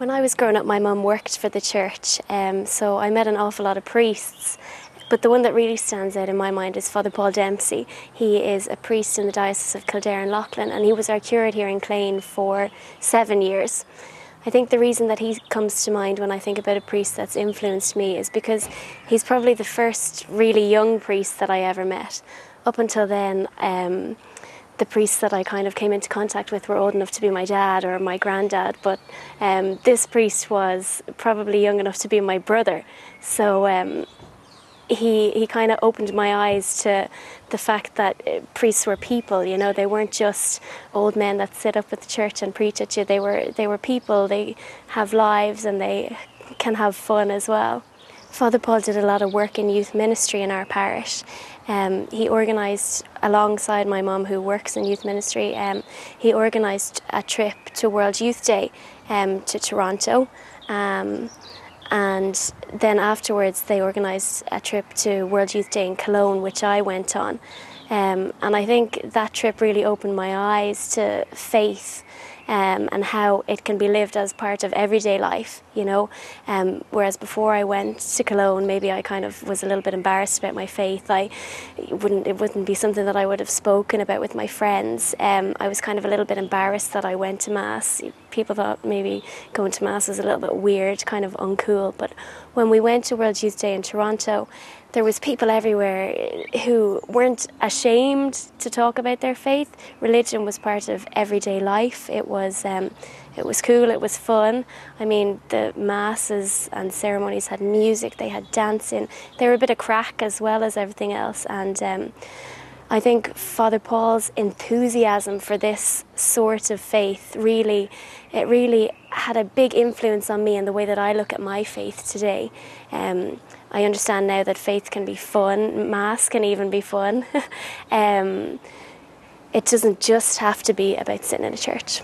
When I was growing up, my mum worked for the church, so I met an awful lot of priests. But the one that really stands out in my mind is Fr Paul Dempsey. He is a priest in the Diocese of Kildare and Leighlin, and he was our curate here in Leighlin for 7 years. I think the reason that he comes to mind when I think about a priest that's influenced me is because he's probably the first really young priest that I ever met. Up until then, the priests that I kind of came into contact with were old enough to be my dad or my granddad, but this priest was probably young enough to be my brother. So he kind of opened my eyes to the fact that priests were people, you know. They weren't just old men that sit up at the church and preach at you. They were people. They have lives and they can have fun as well. Fr Paul did a lot of work in youth ministry in our parish. He organised, alongside my mum who works in youth ministry, he organised a trip to World Youth Day to Toronto. And then afterwards they organised a trip to World Youth Day in Cologne, which I went on. And I think that trip really opened my eyes to faith and how it can be lived as part of everyday life, you know. Whereas before I went to Cologne, maybe I kind of was a little bit embarrassed about my faith. It wouldn't be something that I would have spoken about with my friends. I was kind of a little bit embarrassed that I went to Mass. People thought maybe going to Mass was a little bit weird, kind of uncool. But when we went to World Youth Day in Toronto, there was people everywhere who weren't ashamed to talk about their faith. Religion was part of everyday life. It was cool, it was fun. I mean, the masses and ceremonies had music, they had dancing. They were a bit of crack as well as everything else. And I think Fr Paul's enthusiasm for this sort of faith really had a big influence on me and the way that I look at my faith today. I understand now that faith can be fun, Mass can even be fun. It doesn't just have to be about sitting in a church.